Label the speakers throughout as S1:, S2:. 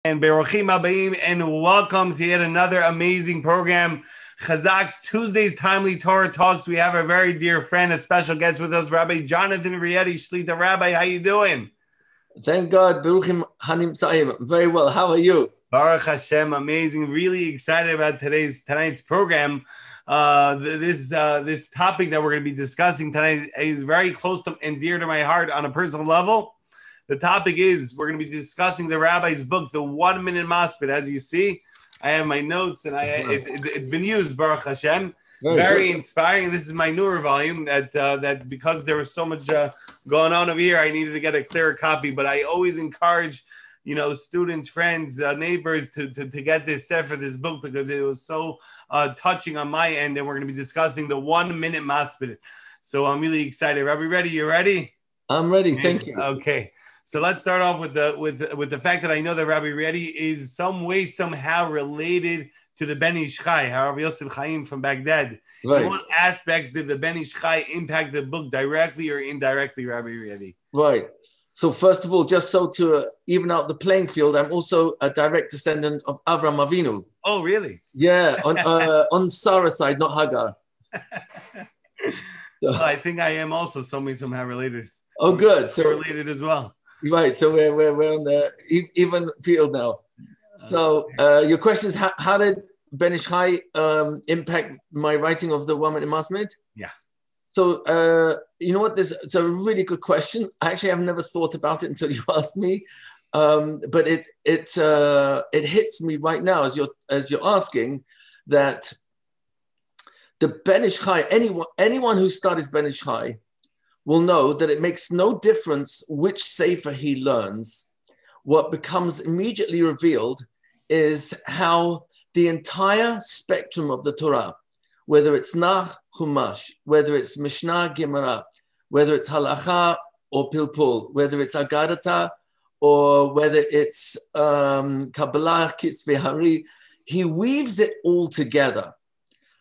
S1: And Berochim Abayim, and welcome to yet another amazing program, Chazaq's Tuesday's Timely Torah Talks. We have a very dear friend, a special guest with us, Rabbi Jonathan Rietti, Shlita. Rabbi, how you doing?
S2: Thank God, Baruchim Hanimtzayim. Very well. How are you?
S1: Baruch Hashem, amazing. Really excited about tonight's program. This topic that we're going to be discussing tonight is very close to and dear to my heart on a personal level. The topic is, we're going to be discussing the Rabbi's book, The 1 Minute Masmid. As you see, I have my notes, and it's been used, Baruch Hashem. Very inspiring. This is my newer volume that because there was so much going on over here, I needed to get a clearer copy. But I always encourage, students, friends, neighbors to get this set for this book because it was so touching on my end. And we're going to be discussing the 1 Minute Masmid. So I'm really excited. Rabbi, ready? You ready?
S2: I'm ready. Thank you.
S1: Okay. So let's start off with the fact that I know that Rabbi Rietti is somehow related to the Ben Ish Chai, Rabbi Yosef Chaim from Baghdad.
S2: Right.
S1: In what aspects did the Ben Ish Chai impact the book directly or indirectly, Rabbi Rietti?
S2: Right. So first of all, just so to even out the playing field, I'm also a direct descendant of Avram Avinu.
S1: Oh, really?
S2: Yeah, on Sarah's side, not Hagar.
S1: Well, I think I am also somehow related.
S2: Oh, good. So
S1: related as well.
S2: Right, so we're on the even field now. So your question is, how did Ben Ish Chai impact my writing of the 1 Minute Masmid?
S1: Yeah.
S2: So you know what? It's a really good question. I actually have never thought about it until you asked me, but it hits me right now as you're asking that the Ben Ish Chai, anyone who studies Ben Ish Chai will know that it makes no difference which sefer he learns. What becomes immediately revealed is how the entire spectrum of the Torah, whether it's Nach, Chumash, whether it's Mishnah, Gemara, whether it's Halacha or Pilpul, whether it's Agadata or whether it's Kabbalah, Kitzvei Hari, he weaves it all together.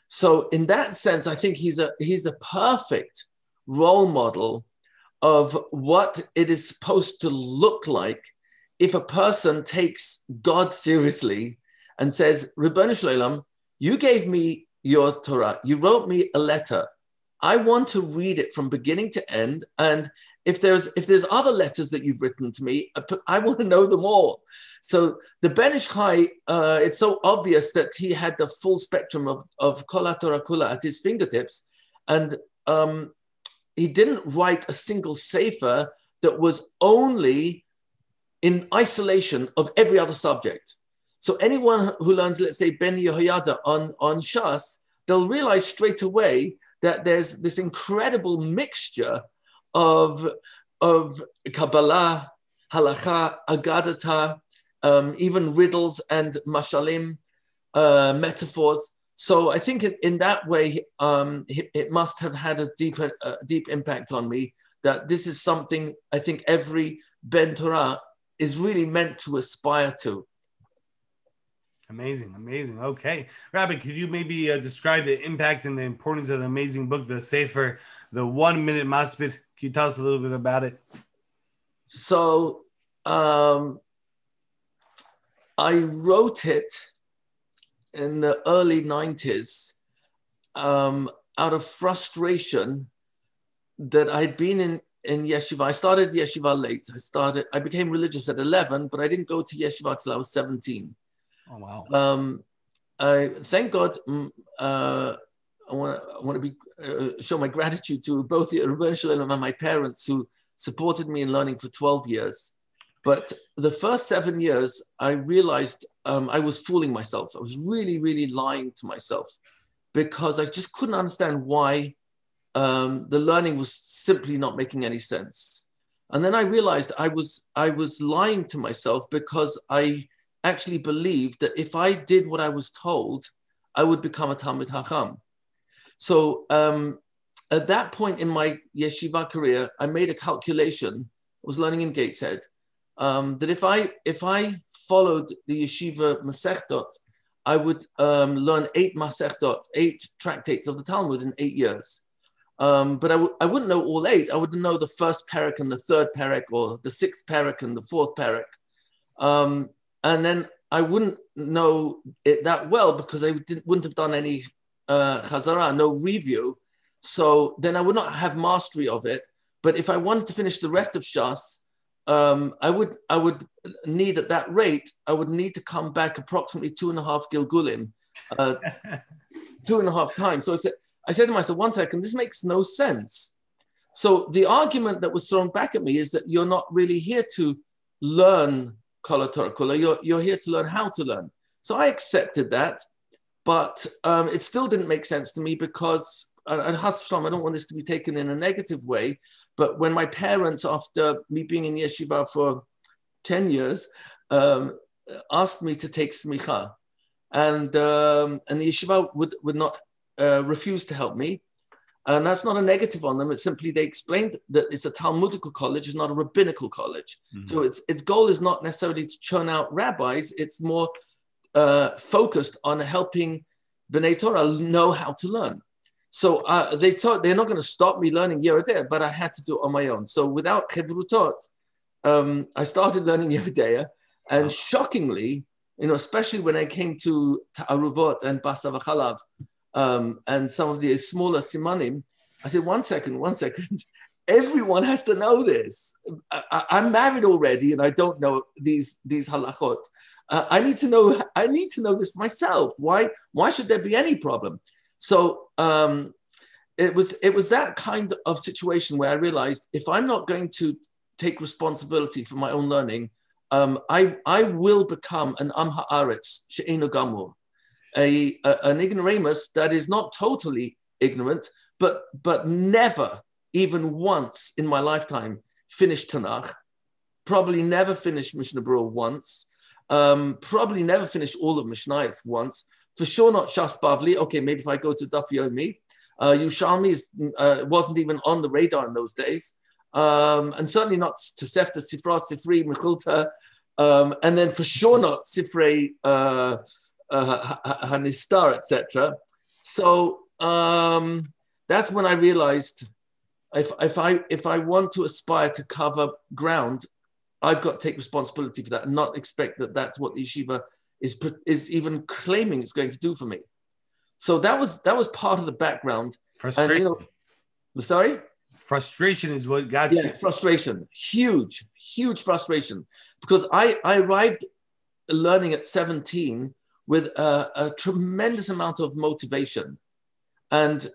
S2: So in that sense, I think he's a perfect role model of what it is supposed to look like if a person takes God seriously and says, Ribono Shel Olam, you gave me your Torah, you wrote me a letter. I want to read it from beginning to end. And if there's other letters that you've written to me, I want to know them all. So the Ben Ish Chai, it's so obvious that he had the full spectrum of Kol HaTorah Kula at his fingertips. And he didn't write a single sefer that was only in isolation of every other subject. So anyone who learns, let's say, Ben Yehoyada on Shas, they'll realize straight away that there's this incredible mixture of Kabbalah, Halacha, Agadata, even riddles and mashalim, metaphors. So I think in that way, it must have had a deep impact on me, that this is something I think every Ben Torah is really meant to aspire to.
S1: Amazing, amazing. Okay. Rabbi, could you maybe describe the impact and the importance of the amazing book, the Sefer, the 1 Minute Masmid? Can you tell us a little bit about it?
S2: So I wrote it in the early 90s, out of frustration that I'd been in yeshiva. I started yeshiva late. I became religious at 11, but I didn't go to yeshiva till I was 17.
S1: Oh, wow.
S2: I thank God. I want to show my gratitude to both the Rietti and my parents who supported me in learning for 12 years. But the first 7 years, I realized I was fooling myself. I was really, really lying to myself because I just couldn't understand why the learning was simply not making any sense. And then I realized I was lying to myself because I actually believed that if I did what I was told, I would become a Talmid Chacham. So at that point in my yeshiva career, I made a calculation. I was learning in Gateshead. That if I followed the yeshiva Masechtot, I would learn 8 Masechtot, 8 tractates of the Talmud in 8 years. But I wouldn't know all 8. I wouldn't know the first parak and the third parak, or the 6th parak and the 4th parak. and then I wouldn't know it that well because I wouldn't have done any chazara, no review. So then I would not have mastery of it. But if I wanted to finish the rest of Shas, I would need at that rate, I would need to come back approximately 2.5 Gilgulim, 2.5 times. So I said to myself, 1 second, this makes no sense. So the argument that was thrown back at me is that you're not really here to learn Kol Torah Kula, you're here to learn how to learn. So I accepted that, but it still didn't make sense to me because, and Has V'Shalom, I don't want this to be taken in a negative way, but when my parents, after me being in yeshiva for 10 years, asked me to take smicha, and the yeshiva would not refuse to help me. And that's not a negative on them. It's simply they explained that it's a Talmudical college, it's not a rabbinical college. Mm-hmm. So its goal is not necessarily to churn out rabbis. It's more focused on helping B'nai Torah know how to learn. So they thought they're not going to stop me learning here or there, but I had to do it on my own. So without chevrutot, I started learning Yehudeya, and shockingly, especially when I came to Ta'aruvot and Basa V'Chalav, and some of the smaller simanim, I said, one second, everyone has to know this. I'm married already and I don't know these halachot. I need to know this for myself. Why should there be any problem? So it was that kind of situation where I realized if I'm not going to take responsibility for my own learning, I will become an Am Haaretz she'eino gamur. An ignoramus that is not totally ignorant, but never, even once in my lifetime, finished Tanakh, probably never finished Mishnah Berurah once, probably never finished all of Mishnayos once, for sure not Shas Bavli. Okay, maybe if I go to Daf Yomi, Yushalmi wasn't even on the radar in those days, and certainly not Tosefta, Sifra, Sifri, Mechilta, and then for sure not Sifrei, Hanistar, etc. So that's when I realized if I want to aspire to cover ground, I've got to take responsibility for that and not expect that that's what the yeshiva is even claiming it's going to do for me. So that was part of the background.
S1: Frustration.
S2: And, sorry?
S1: Frustration is what got you.
S2: Frustration. Huge frustration. Because I arrived learning at 17 with a tremendous amount of motivation. And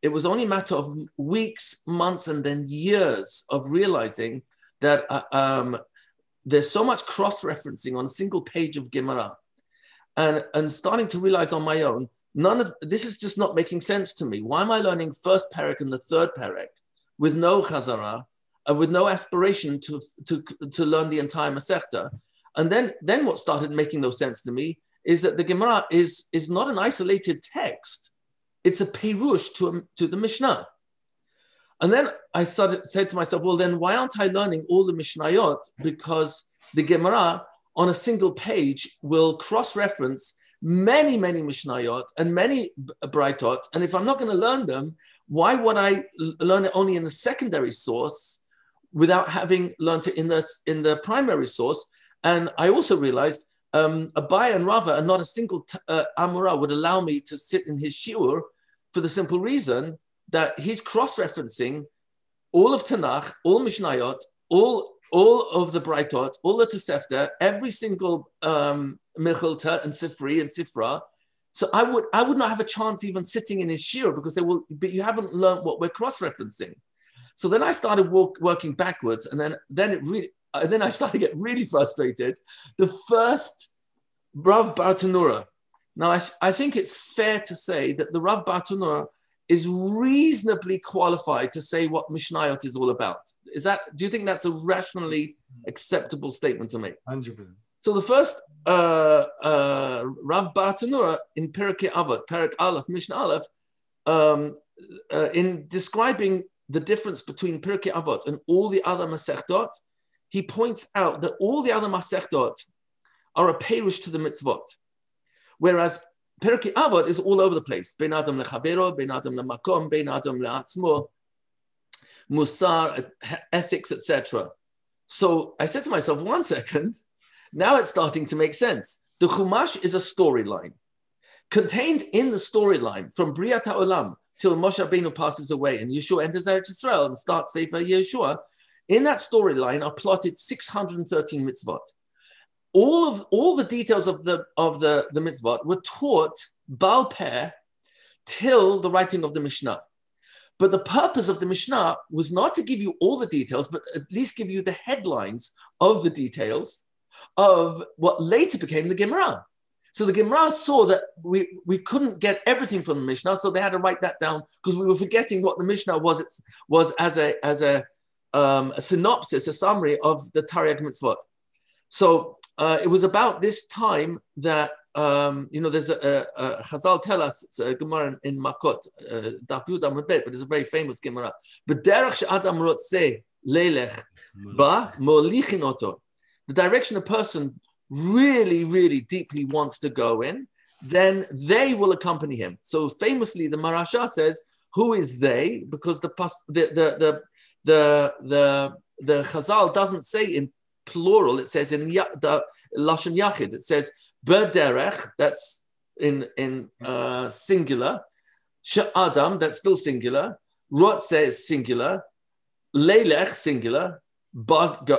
S2: it was only a matter of weeks, months, and then years of realizing that there's so much cross-referencing on a single page of Gemara. And starting to realize on my own, none of this is just not making sense to me. Why am I learning first perek and the third perek with no chazara and with no aspiration to learn the entire Masechta? And then what started making no sense to me is that the Gemara is not an isolated text. It's a perush to the Mishnah. And then I said to myself, well, then why aren't I learning all the Mishnayot? Because the Gemara on a single page will cross-reference many, many Mishnayot and many Braitot. And if I'm not going to learn them, why would I learn it only in the secondary source without having learned it in the primary source? And I also realized Abai and Rava and not a single Amora would allow me to sit in his shiur for the simple reason that he's cross-referencing all of Tanakh, all Mishnayot, all of the Braitot, all the Tosefta, every single Mechilta and Sifri and Sifra. So I would not have a chance even sitting in his shiur because they will, but you haven't learned what we're cross-referencing. So then I started working backwards, and then I started to get really frustrated. The first Rav Bartanura. Now, I think it's fair to say that the Rav Bartanura is reasonably qualified to say what Mishnayot is all about. Do you think that's a rationally acceptable statement to make?
S1: 100%.
S2: So the first Rav Bartanura in Perek Avot, Perek Aleph, Mishnah Aleph, in describing the difference between Perek Avot and all the other Masechtot, he points out that all the other Masechtot are a perush to the mitzvot, whereas Perek Avot is all over the place. Ben Adam lechabero, Ben Adam lemakom, Ben Adam leatzmo, Musar, ethics, etc. So I said to myself, 1 second, Now it's starting to make sense. The Chumash is a storyline. Contained in the storyline from Briat HaOlam till Moshe Rabbeinu passes away and Yeshua enters Eretz Yisrael and starts Sefer Yeshua, in that storyline are plotted 613 mitzvot. All the details of the mitzvot were taught Baal Peh till the writing of the Mishnah. But the purpose of the Mishnah was not to give you all the details, but at least give you the headlines of the details of what later became the Gemara. So the Gemara saw that we couldn't get everything from the Mishnah, so they had to write that down because we were forgetting what the Mishnah was as a synopsis, a summary of the Tariq mitzvot. So it was about this time that there's a Chazal tell us, it's a Gemara in Makot, Daf Yud Amud Bet, but it's a very famous Gemara. B'derech she'adam rotzeh leilech ba molichin oto. The direction a person really, really deeply wants to go in, then they will accompany him. So famously, the Marasha says, "Who is they?" Because the Chazal doesn't say in plural; it says in the Lashon Yachid. It says "b'derech," that's in singular. She'adam, that's still singular. Rotzeh is singular. Leilech, singular. Bago,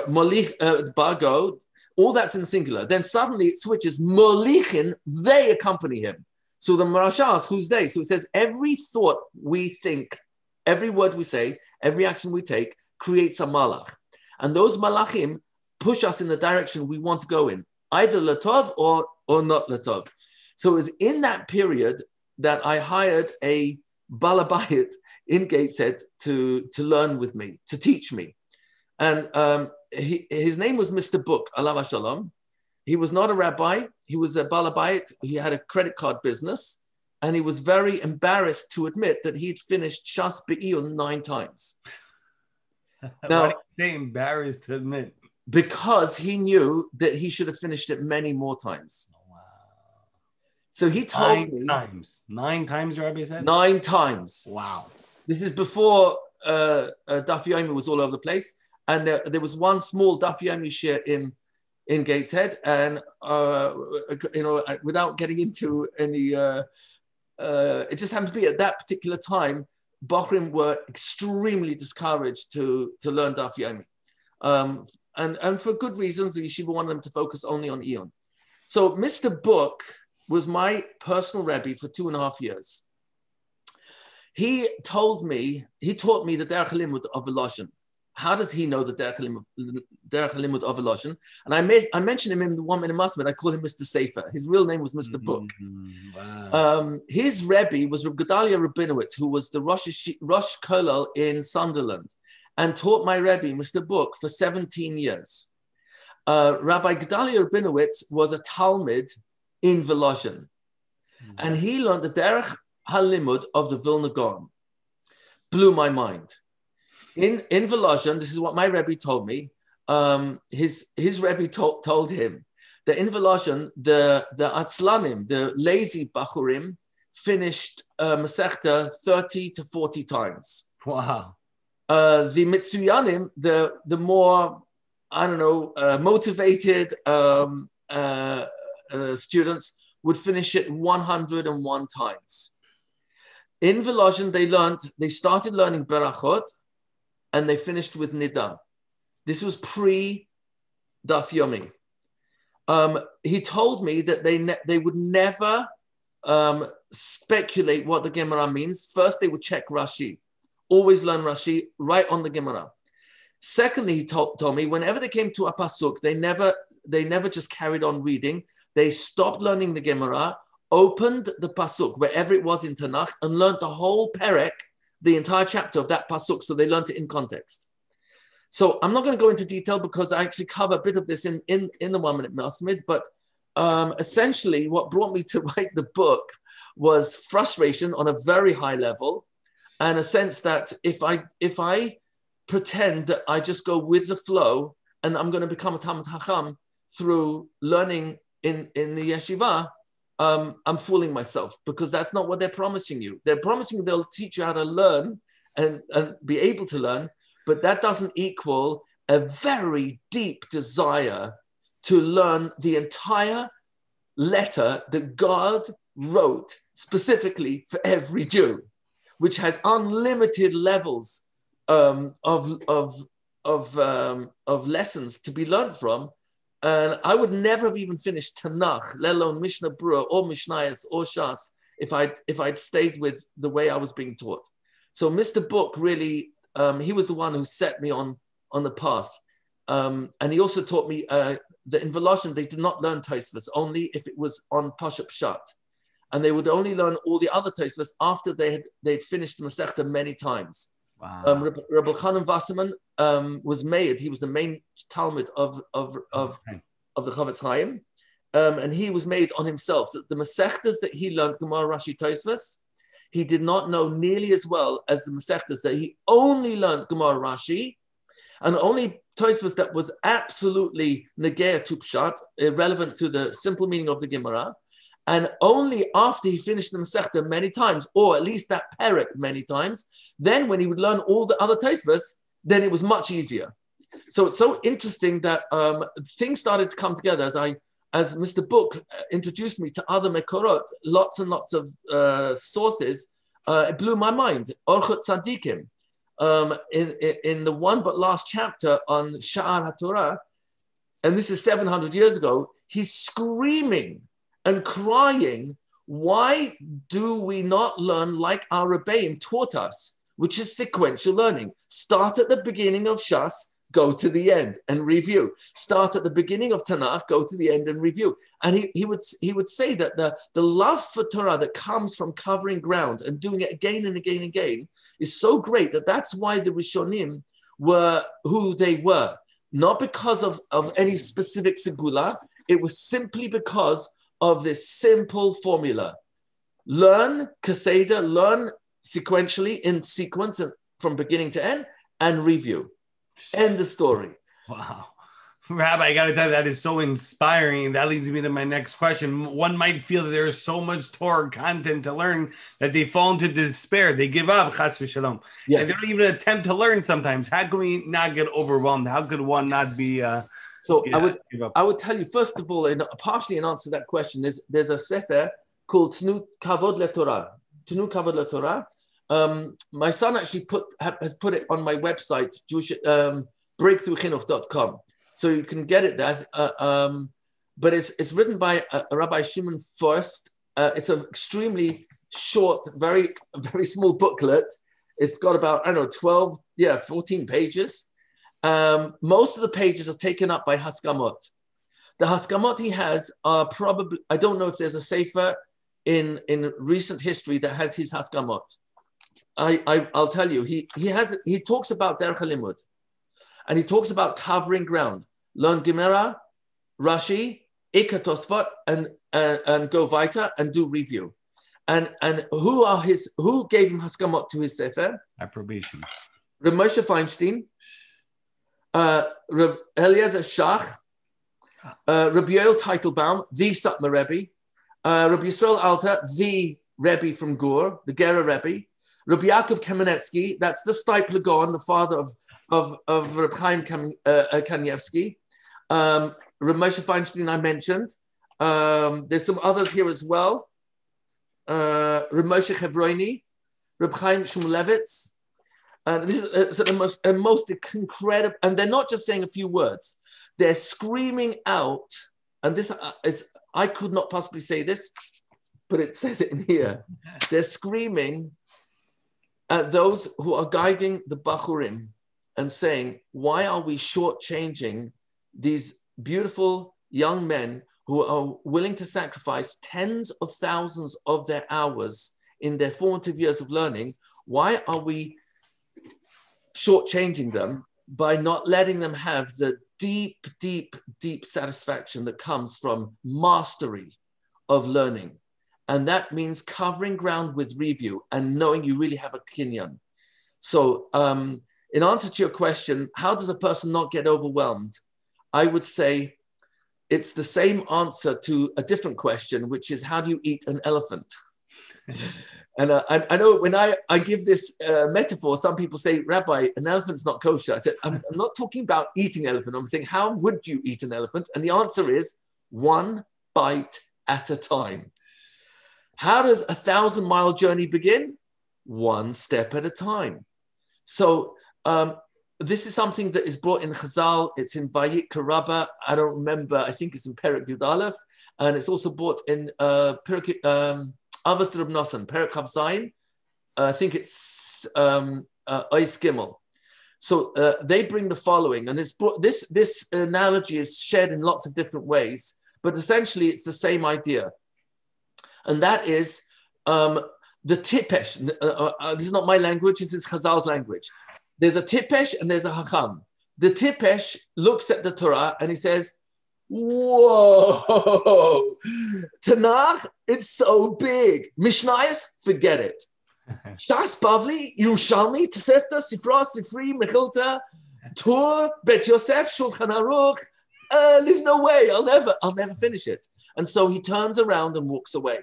S2: all that's in singular. Then suddenly it switches, molichin, they accompany him. So the Marasha asks, who's they? So it says, every thought we think, every word we say, every action we take creates a malach. And those malachim push us in the direction we want to go in, either latov or not latov. So it was in that period that I hired a balabayit in Gateshead to learn with me, to teach me. And his name was Mr. Book, alav shalom. He was not a rabbi. He was a balabayit. He had a credit card business. And he was very embarrassed to admit that he'd finished Shas Be'iyun 9 times. Now,
S1: why do you say embarrassed to admit?
S2: Because he knew that he should have finished it many more times. Wow. So he told me...
S1: 9 times. 9 times, Rabbi said?
S2: 9 times.
S1: Wow.
S2: This is before Daf Yomi was all over the place. And there was one small Daf Yomi share in Gateshead, and without getting into any, it just happened to be at that particular time, Bochrim were extremely discouraged to learn Daf Yomi, and for good reasons. The yeshiva wanted them to focus only on Eon. So Mr. Book was my personal Rebbe for 2.5 years. He taught me the Derech Limud of Veloshin. How does he know the Derech Limud of Veloshin? And I mentioned him in the 1 minute Masmid. I call him Mr. Sefer. His real name was Mr. Book. Wow. His Rebbe was Reb Gedalia Rabinowitz, who was the Rosh Kollel in Sunderland, and taught my Rebbe, Mr. Book, for 17 years. Rabbi Gedalia Rabinowitz was a Talmud in Veloshin, and he learned the Derech HaLimud of the Vilna Gaon. Blew my mind. In Veloshin, this is what my Rebbe told me. His Rebbe told him that in Veloshin, the Atzlanim, the lazy Bachurim, finished Masechta 30 to 40 times.
S1: Wow.
S2: The Mitsuyanim, the more, motivated students would finish it 101 times. In Veloshin, they started learning Berachot, and they finished with Nida. This was pre-Daf Yomi. He told me that they would never speculate what the Gemara means. First, they would check Rashi. Always learn Rashi right on the Gemara. Secondly, he told me whenever they came to a pasuk, they never just carried on reading. They stopped learning the Gemara, opened the pasuk wherever it was in Tanakh, and learned the whole perek, the entire chapter of that pasuk, so they learned it in context. So I'm not going to go into detail because I actually cover a bit of this in the 1 minute Masmid, but essentially what brought me to write the book was frustration on a very high level, and a sense that if I pretend that I just go with the flow and I'm going to become a Talmid Chacham through learning in the yeshiva, I'm fooling myself, because that's not what they're promising you. They're promising you they'll teach you how to learn and be able to learn, but that doesn't equal a very deep desire to learn the entire letter that God wrote specifically for every Jew, which has unlimited levels of lessons to be learned from. And I would never have even finished Tanakh, let alone Mishnah Berurah or Mishnayos or Shas, if I'd stayed with the way I was being taught. So Mr. Book really, he was the one who set me on the path. And he also taught me that in Volozhin, they did not learn Tosfos, only if it was on Pashup Pshat. And they would only learn all the other Tosfos after they'd finished the Masechta many times.
S1: Wow.
S2: Rabbi Chanan Wasserman was made. He was the main Talmud of the Chavetz Chaim, and he was made on himself. The Masechtas that he learned, Gemara, Rashi, Tosfos, he did not know nearly as well as the Masechtas that he only learned Gemara, Rashi, and only Tosfos that was absolutely negea to Pshat, irrelevant to the simple meaning of the Gemara. And only after he finished the Masechta many times, or at least that perek many times, then when he would learn all the other Tosfos, then it was much easier. So it's so interesting that things started to come together as Mr. Book introduced me to other Mekorot, lots and lots of sources. It blew my mind. Orchot Tzadikim, in the one but last chapter on Sha'ar HaTorah, and this is 700 years ago, he's screaming and crying, why do we not learn like our Rebbeim taught us, which is sequential learning? Start at the beginning of Shas, go to the end and review. Start at the beginning of Tanakh, go to the end and review. And he would say that the love for Torah that comes from covering ground and doing it again and again and again is so great that that's why the Rishonim were who they were. Not because of any specific segula, it was simply because of this simple formula. Learn Kaseda, learn sequentially in sequence and from beginning to end, and review. End the story.
S1: Wow. Rabbi, I got to tell you, that is so inspiring. That leads me to my next question. One might feel that there is so much Torah content to learn that they fall into despair. They give up, chas v'shalom.
S2: Yes.
S1: And they don't even attempt to learn sometimes. How can we not get overwhelmed? How could one not be...
S2: So I would tell you, first of all, partially in answer to that question, there's a sefer called Tnu Kavod LeTorah. Tnu Kavod LeTorah. My son actually has put it on my website, breakthroughchinuch.com. So you can get it there. But it's written by Rabbi Shimon First. It's an extremely short, very, very small booklet. It's got about, 14 pages. Most of the pages are taken up by Haskamot. The Haskamot he has are probably, I don't know if there's a sefer in recent history that has his Haskamot. I'll tell you, he talks about Derech HaLimud, and he talks about covering ground. Learn Gemara, Rashi, Ikar Tosfot, and go weiter and do review. And who gave him Haskamot to his sefer?
S1: Approbation.
S2: Reb Moshe Feinstein, Reb Eliezer Shach, Rabbi Yoel Teitelbaum, the Satmar Rebbe, Rabbi Yisrael Alter, the Rebbe from Gur, the Gera Rebbe, Rabbi Yaakov Kamenetsky, that's the Stipler Gaon, the father of Reb Chaim Kanievsky, Reb Moshe Feinstein I mentioned. There's some others here as well. Reb Moshe Chevroni, Reb Chaim Shmulevitz. And this is the most incredible, and they're not just saying a few words. They're screaming out, and this is, I could not possibly say this, but it says it in here. They're screaming at those who are guiding the Bachurim and saying, why are we shortchanging these beautiful young men who are willing to sacrifice tens of thousands of their hours in their formative years of learning? Why are we shortchanging them by not letting them have the deep, deep, deep satisfaction that comes from mastery of learning? And that means covering ground with review and knowing you really have a kinyan. So in answer to your question, how does a person not get overwhelmed? I would say it's the same answer to a different question, which is, how do you eat an elephant? And I know when I give this metaphor, some people say, Rabbi, an elephant's not kosher. I said, I'm not talking about eating elephant. I'm saying, how would you eat an elephant? And the answer is one bite at a time. How does a 1,000-mile journey begin? One step at a time. So this is something that is brought in Chazal. It's in Vayikra Rabbah. I don't remember. I think it's in Perek Yud Aleph. And it's also brought in Perek Avos Reb Nosson, Perek Chav Zayin. I think it's Ois Gimel. So they bring the following. And this analogy is shared in lots of different ways. But essentially, it's the same idea. And that is the tipesh. This is not my language. This is Chazal's language. There's a tipesh and there's a hacham. The tipesh looks at the Torah and he says, whoa, Tanakh, it's so big. Mishnayos, forget it. Shas, Bavli, Yerushalmi, Tosefta, Sifra, Sifri, Mechilta, Tur, Bet Yosef, Shulchan Aruch. There's no way. I'll never finish it. And so he turns around and walks away.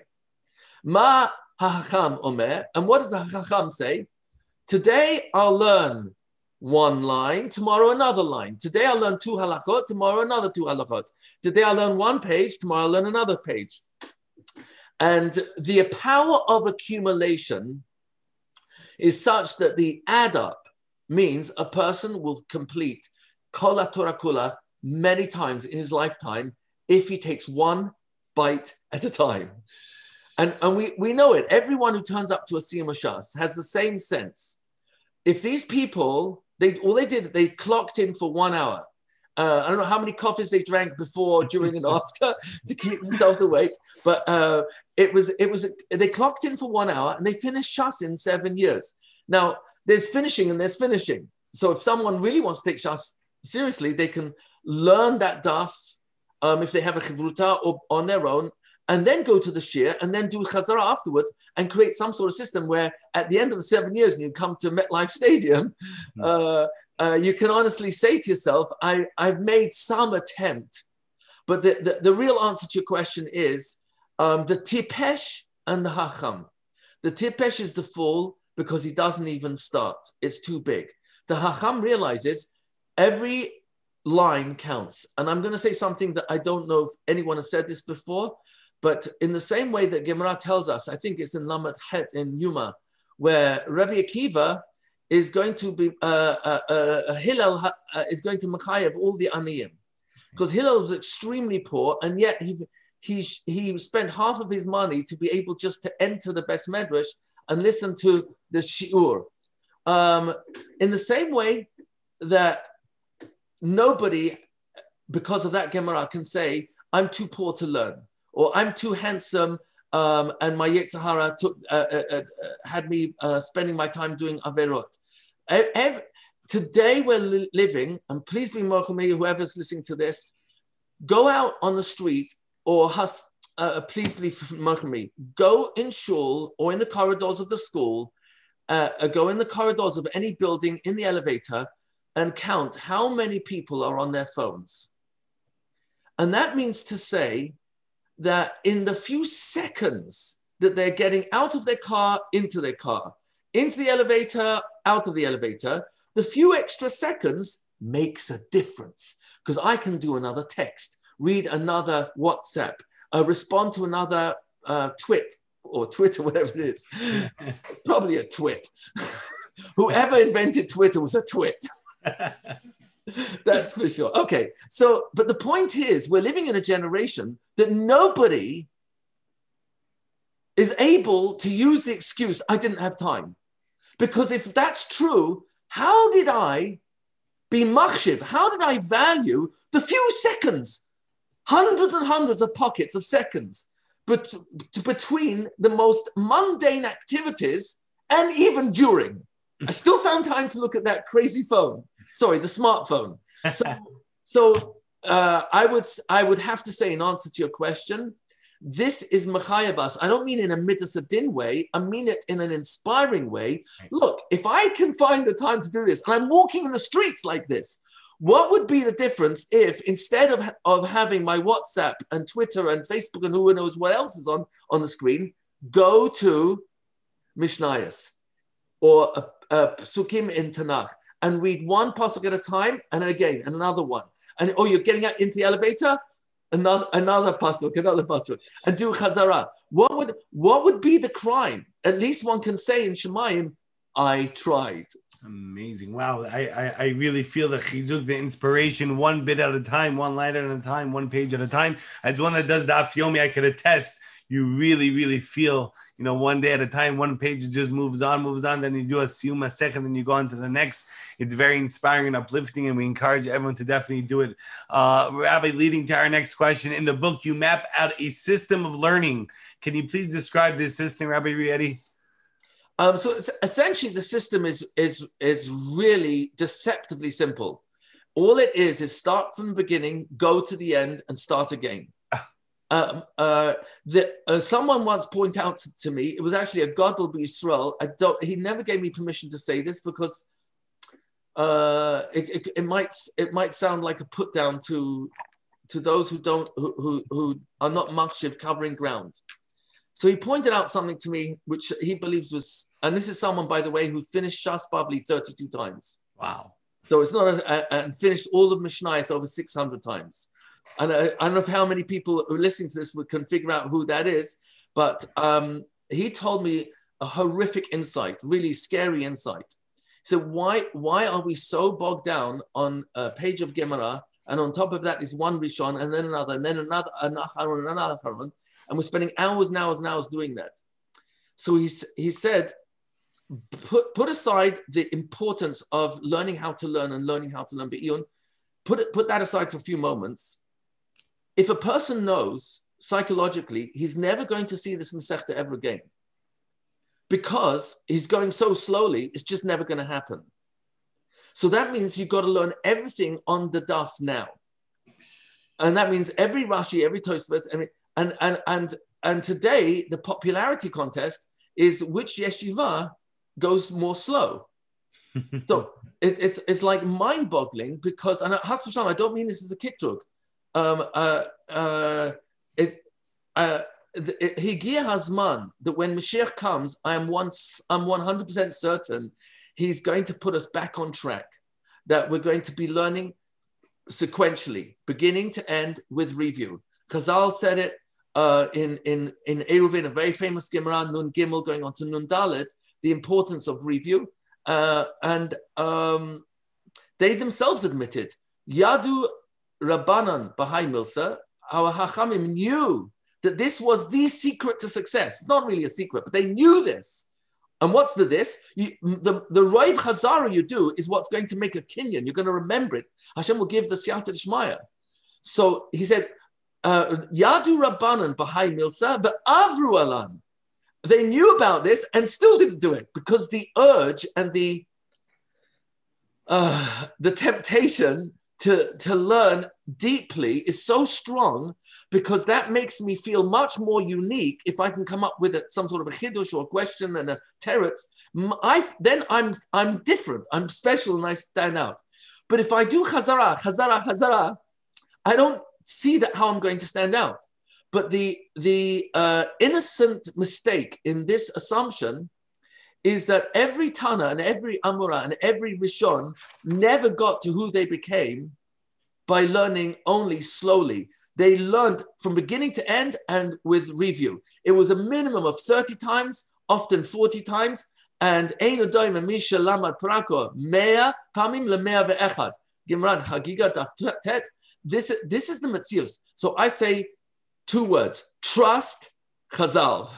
S2: Ma hacham omer. And what does the hacham say? Today I'll learn one line, tomorrow another line. Today I'll learn 2 halachot, tomorrow another 2 halachot. Today I'll learn 1 page, tomorrow I'll learn another page. And the power of accumulation is such that the add up means a person will complete kol Torah kula many times in his lifetime if he takes 1 bite at a time. And we know it. Everyone who turns up to a Siyum Shas has the same sense. If these people, they clocked in for 1 hour. I don't know how many coffees they drank before, during, and after to keep themselves awake. But they clocked in for 1 hour and they finished Shas in 7 years. Now, there's finishing and there's finishing. So if someone really wants to take Shas seriously, they can learn that daf if they have a chibruta or on their own, and then go to the shir and then do chazara afterwards and create some sort of system where at the end of the 7 years when you come to MetLife Stadium, you can honestly say to yourself, I've made some attempt. But the real answer to your question is the tipesh and the hacham. The tipesh is the fool because he doesn't even start. It's too big. The hacham realizes every line counts. And I'm going to say something that I don't know if anyone has said this before, but in the same way that Gemara tells us, I think it's in Lamed Het in Yuma, where Rabbi Akiva is going to be, Hillel is going to Machayev all the Aniyim. Because Hillel was extremely poor, and yet he spent half of his money to be able just to enter the best medrash and listen to the shiur. In the same way that nobody, because of that Gemara, can say, I'm too poor to learn, or I'm too handsome, and my Yetzer Hara had me spending my time doing Averot. Today we're living, and please be mochel me, whoever's listening to this, go out on the street, or please be mochel me, go in shul or in the corridors of the school, go in the corridors of any building in the elevator, and count how many people are on their phones. And that means to say that in the few seconds that they're getting out of their car, into the elevator, out of the elevator, the few extra seconds makes a difference. Because I can do another text, read another WhatsApp, respond to another twit, or Twitter, whatever it is. It's probably a twit. Whoever invented Twitter was a twit. That's for sure. Okay, so, but the point is, we're living in a generation that nobody is able to use the excuse, I didn't have time. Because if that's true, how did I be machshiv? How did I value the few seconds, hundreds and hundreds of pockets of seconds, but between the most mundane activities and even during? I still found time to look at that crazy phone. Sorry, the smartphone. So I would have to say, in answer to your question, this is machayabas. I don't mean in a midas adin way. I mean it in an inspiring way. Look, if I can find the time to do this, and I'm walking in the streets like this, what would be the difference if instead of having my WhatsApp and Twitter and Facebook and who knows what else is on the screen, go to Mishnayos or Psukim in Tanakh and read one pasuk at a time, and again, and another one. And you're getting out into the elevator, another pasuk, and do chazara. What would be the crime? At least one can say in Shemayim, I tried.
S1: Amazing. Wow. I really feel the chizuk, the inspiration, one bit at a time, one line at a time, one page at a time. As one that does the Afyomi, I could attest, you really, really feel, one day at a time, one page just moves on, then you do a siyum, a second, then you go on to the next. It's very inspiring and uplifting, and we encourage everyone to definitely do it. Rabbi, leading to our next question, in the book, you map out a system of learning. Can you please describe this system, Rabbi Rietti?
S2: So essentially, the system is really deceptively simple. All it is start from the beginning, go to the end, and start again. Someone once pointed out to me, it was actually a Gadol b'Yisrael. He never gave me permission to say this because it might sound like a put down to those who are not makshiv, covering ground. So he pointed out something to me which he believes was, and this is someone, by the way, who finished Shas Bavli 32 times.
S1: Wow!
S2: So it's not and finished all of Mishnayos over 600 times. And I don't know how many people who are listening to this can figure out who that is, but he told me a horrific insight, really scary insight. So why are we so bogged down on a page of Gemara, and on top of that is one Rishon, and then another, and then another Acharon, and we're spending hours and hours and hours doing that. So he said, put aside the importance of learning how to learn and learning how to learn Be'iyun, put that aside for a few moments. If a person knows psychologically, he's never going to see this Masechta ever again. Because he's going so slowly, it's just never going to happen. So that means you've got to learn everything on the daf now. And that means every Rashi, every Tosfos, and today the popularity contest is which yeshiva goes more slow. So it's like mind-boggling because, and Has v'shalom, I don't mean this as a kitrug. Higia Hazman, that when Mashiach comes, I'm 100% certain he's going to put us back on track, that we're going to be learning sequentially, beginning to end with review. Chazal said it in Eruvin, a very famous Gemara, Nun Gimel, going on to Nun Dalet, the importance of review. And they themselves admitted, Yadu Rabbanan Bahai Milsa, our Hachamim knew that this was the secret to success. It's not really a secret, but they knew this. And what's this? The Roiv Chazara you do is what's going to make a kinyan. You're going to remember it. Hashem will give the Siyata D'Shmaya. So he said, Yadu Rabbanan Bahai Milsa, but Avru Alan. They knew about this and still didn't do it because the urge and the temptation to learn deeply is so strong, because that makes me feel much more unique if I can come up with some sort of a chidush or a question and a teretz. Then I'm different, I'm special, and I stand out. But if I do chazara, I don't see that how I'm going to stand out. But the innocent mistake in this assumption is that every Tana and every Amura and every Rishon never got to who they became by learning only slowly. They learned from beginning to end and with review. It was a minimum of 30 times, often 40 times, and Einu Doim Misha Lamad Parako, Mea Pamim LeMea Ve'echad. Gimran Chagiga Daf Tet. This is the Metzius. So I say two words: trust Chazal.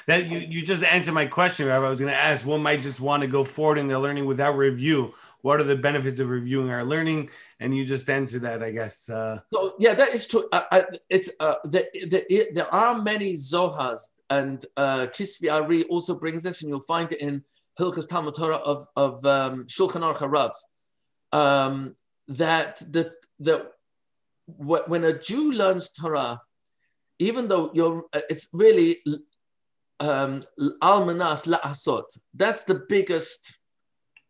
S1: That you just answered my question, Rabbi. I was going to ask, one might just want to go forward in their learning without review. What are the benefits of reviewing our learning? And you just answered that, I guess. So
S2: yeah, that is true. There are many Zohars, and Kisvi Ari also brings this, and you'll find it in Hilchos Talmud Torah of Shulchan Aruch Harav, that when a Jew learns Torah, even though it's really al-manas la'asot, that's the biggest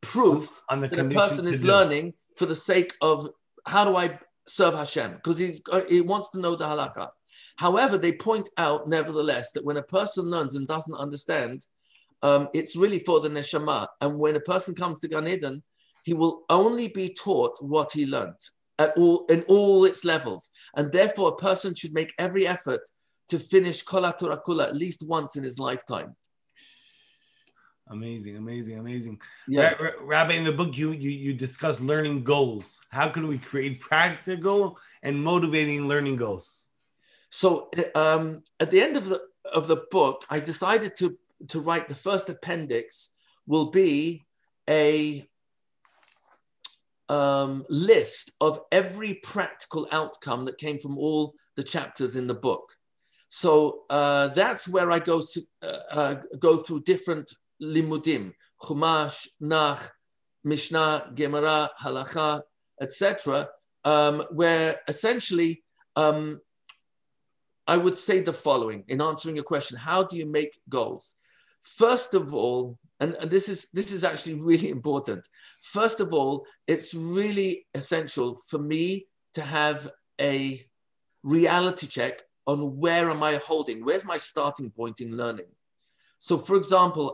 S2: proof that a person is learning for the sake of how do I serve Hashem, because he wants to know the halakha. However, they point out, nevertheless, that when a person learns and doesn't understand, it's really for the neshama. And when a person comes to Gan Eden, he will only be taught what he learned in all its levels. And therefore, a person should make every effort to finish Kol HaTorah Kula at least once in his lifetime.
S1: Amazing, amazing, amazing.
S2: Yeah.
S1: Rabbi, in the book, you discuss learning goals. How can we create practical and motivating learning goals?
S2: So at the end of the book, I decided to write the first appendix will be a list of every practical outcome that came from all the chapters in the book. So that's where I go through different limudim, Chumash, Nach, Mishnah, Gemara, Halacha, etc., where essentially I would say the following in answering your question: how do you make goals? First of all, and this is actually really important. First of all, it's really essential for me to have a reality check on where am I holding, where's my starting point in learning. So, for example,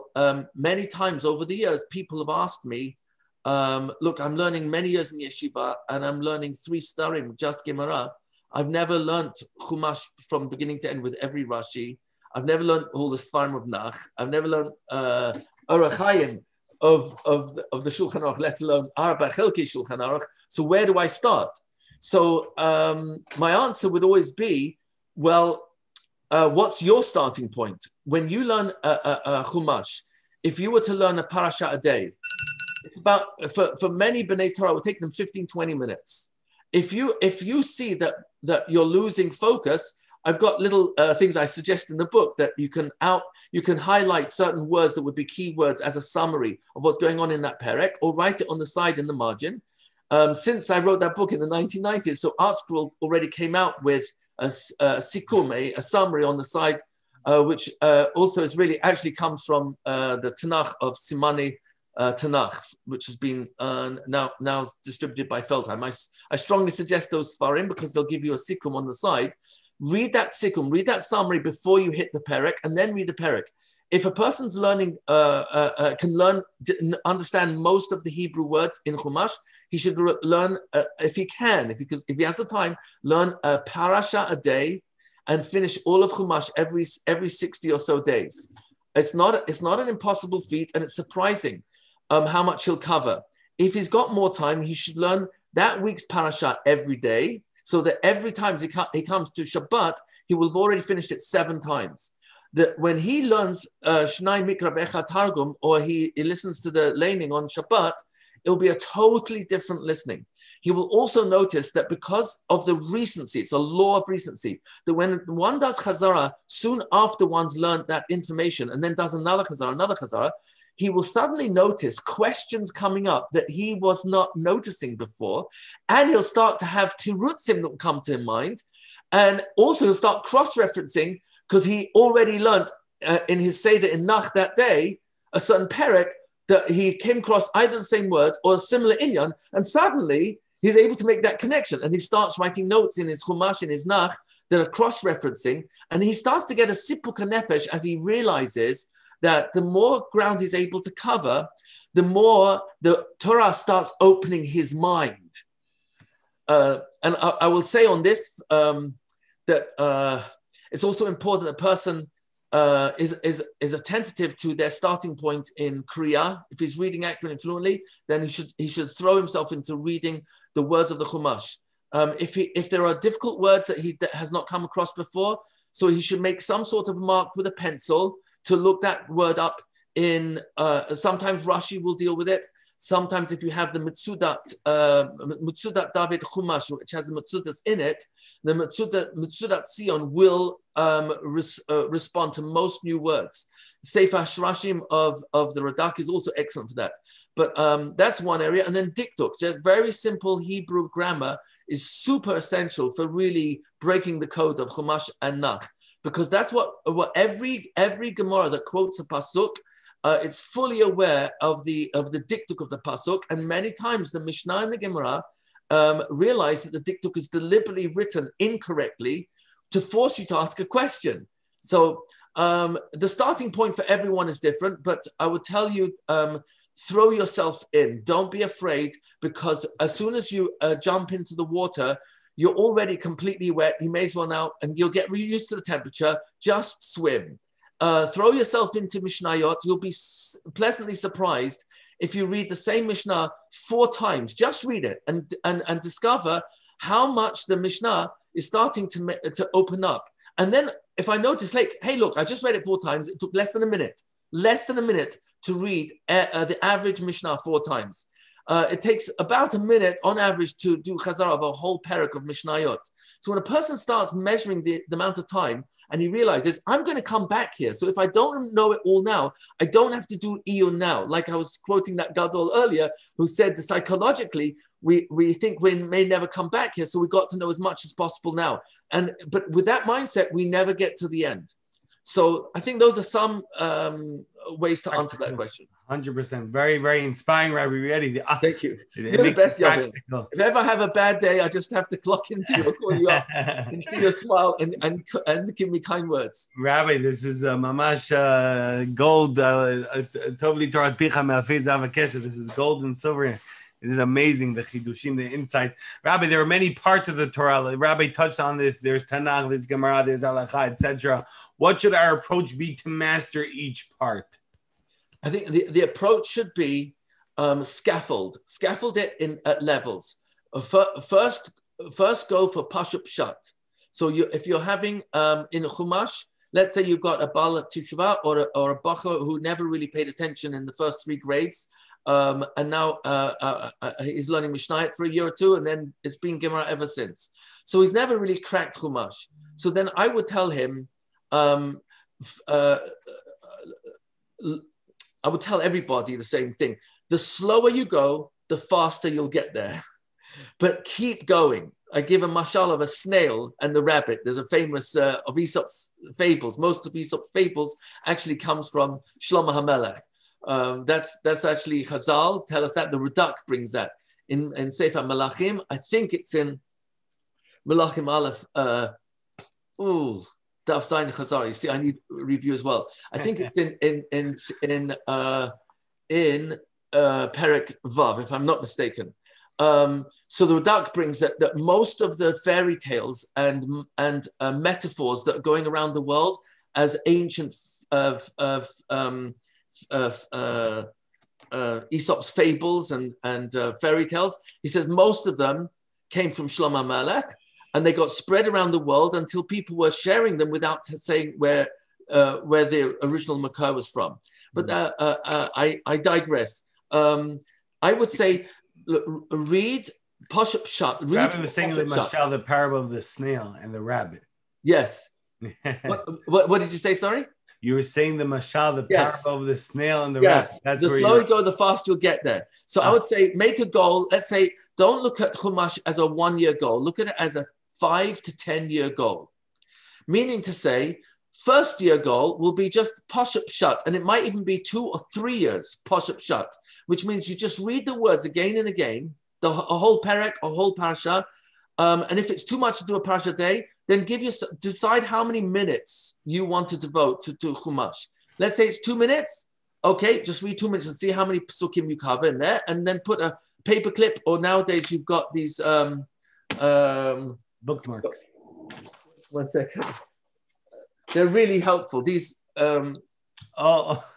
S2: many times over the years, people have asked me, look, I'm learning many years in yeshiva, and I'm learning 3 starim, just Gemara. I've never learned Chumash from beginning to end with every Rashi. I've never learned all the Sfarim of Nach. I've never learned Orach Chaim of the Shulchan Aruch, let alone Arba Chelkei Shulchan Aruch. So where do I start? So my answer would always be, well, what's your starting point? When you learn Chumash, if you were to learn a parasha a day, it's about, for many B'nai Torah, it would take them 15, 20 minutes. If you see that you're losing focus, I've got little things I suggest in the book that you can highlight certain words that would be key words as a summary of what's going on in that perek, or write it on the side in the margin. Since I wrote that book in the 1990s, so Art Scroll already came out with a sikum, a summary on the side, which also is really actually comes from the Tanakh of Simani Tanakh, which has been now distributed by Feldheim. I strongly suggest those Sfarim because they'll give you a sikum on the side. Read that sikum, read that summary before you hit the perek, and then read the perek. If a person's learning, can understand most of the Hebrew words in Chumash, he should learn, if he has the time, learn a parasha a day and finish all of Chumash every 60 or so days. It's not an impossible feat, and it's surprising how much he'll cover. If he's got more time, he should learn that week's parasha every day, so that every time he comes to Shabbat, he will have already finished it 7 times. That when he learns Shnai Mikra Becha Targum, or he listens to the laning on Shabbat, it'll be a totally different listening. He will also notice that because of the recency, it's a law of recency, that when one does Chazara, soon after one's learned that information, and then does another Chazara, he will suddenly notice questions coming up that he was not noticing before, and he'll start to have tirutzim that will come to his mind, and also he'll start cross-referencing because he already learned in his Seder in Nach that day a certain perek that he came across either the same word or a similar inyan, and suddenly he's able to make that connection, and he starts writing notes in his Chumash, in his Nach, that are cross-referencing, and he starts to get a sipuk nefesh as he realizes that the more ground he's able to cover, the more the Torah starts opening his mind. And I will say on this that it's also important that a person is attentive to their starting point in Kriya. If he's reading accurately and fluently, then he should throw himself into reading the words of the Chumash. If there are difficult words that he has not come across before, so he should make some sort of mark with a pencil to look that word up in, sometimes Rashi will deal with it. Sometimes if you have the Mitzudat David Chumash, which has the Mitzudas in it, the Mitzudat Sion will respond to most new words. Sefer Shrashim of the Radak is also excellent for that. But that's one area. And then diktuk, just very simple Hebrew grammar, is super essential for really breaking the code of Chumash and Nach. Because that's what every Gemara that quotes a pasuk, it's fully aware of the diktuk of the pasuk, and many times the Mishnah and the Gemara realize that the diktuk is deliberately written incorrectly to force you to ask a question. So the starting point for everyone is different, but I would tell you, throw yourself in. Don't be afraid, because as soon as you jump into the water, you're already completely wet. You may as well now, and you'll get used to the temperature. Just swim. Throw yourself into Mishnayot. You'll be pleasantly surprised if you read the same Mishnah 4 times. Just read it and discover how much the Mishnah is starting to open up. And then if I notice, like, hey, look, I just read it 4 times. It took less than a minute to read the average Mishnah 4 times. It takes about a minute on average to do Chazara of a whole parak of Mishnayot. So when a person starts measuring the amount of time and he realizes, I'm going to come back here. So if I don't know it all now, I don't have to do Iyun now. Like I was quoting that Gadol earlier, who said that psychologically, we think we may never come back here. So we got to know as much as possible now. But with that mindset, we never get to the end. So I think those are some ways to answer that question.
S1: 100%. Very, very inspiring, Rabbi Rietti.
S2: Thank you. You're the best, Yavin. If ever I have a bad day, I just have to clock into you, call you up, and see your smile and give me kind words.
S1: Rabbi, this is mamash gold. Tovli Torah Picha Me'afei Zav HaKesef. This is gold and silver. It is amazing, the chidushim, the insights. Rabbi, there are many parts of the Torah. Rabbi touched on this. There's Tanakh, there's Gemara, there's Halacha, etc. What should our approach be to master each part?
S2: I think the approach should be scaffold it at levels. First go for Pashup Shat. So if you're having in a Chumash, let's say you've got a Bala Teshuvah or a Bacha who never really paid attention in the first 3 grades, and now he's learning Mishnayot for a year or 2, and then it's been Gemara ever since. So he's never really cracked Chumash. So then I would tell him, I would tell everybody the same thing. The slower you go, the faster you'll get there. But keep going. I give a mashal of a snail and the rabbit. There's a famous of Aesop's fables. Most of Aesop's fables actually comes from Shlomo HaMelech. That's actually Chazal tell us that. The Radak brings that in Sefer Malachim. I think it's in Malachim Aleph. Daf Zayin Chazari. See, I need review as well. I think it's in Perek Vav, if I'm not mistaken. So the Radak brings that most of the fairy tales and metaphors that are going around the world as ancient Aesop's fables and fairy tales, he says most of them came from Shlomo Melech. And they got spread around the world until people were sharing them without saying where the original makar was from. But I digress. I would say, read Pashup Shat.
S1: Rabbi was saying the parable of the snail and the rabbit.
S2: Yes. What did you say? Sorry.
S1: You were saying the mashal, the parable of the snail and the rabbit. That's
S2: the slower you go, the faster you'll get there. So I would say, make a goal. Let's say, don't look at Chumash as a 1-year goal. Look at it as a 5 to 10 year goal. Meaning to say, first year goal will be just Pashup Shat, and it might even be 2 or 3 years Pashup Shat, which means you just read the words again and again, a whole perek, a whole parasha. And if it's too much to do a parasha a day, then decide how many minutes you want to devote to Chumash. Let's say it's 2 minutes. Okay, just read 2 minutes and see how many psukim you cover in there, and then put a paper clip, or nowadays you've got these
S1: bookmarks.
S2: 1 second. They're really helpful. These,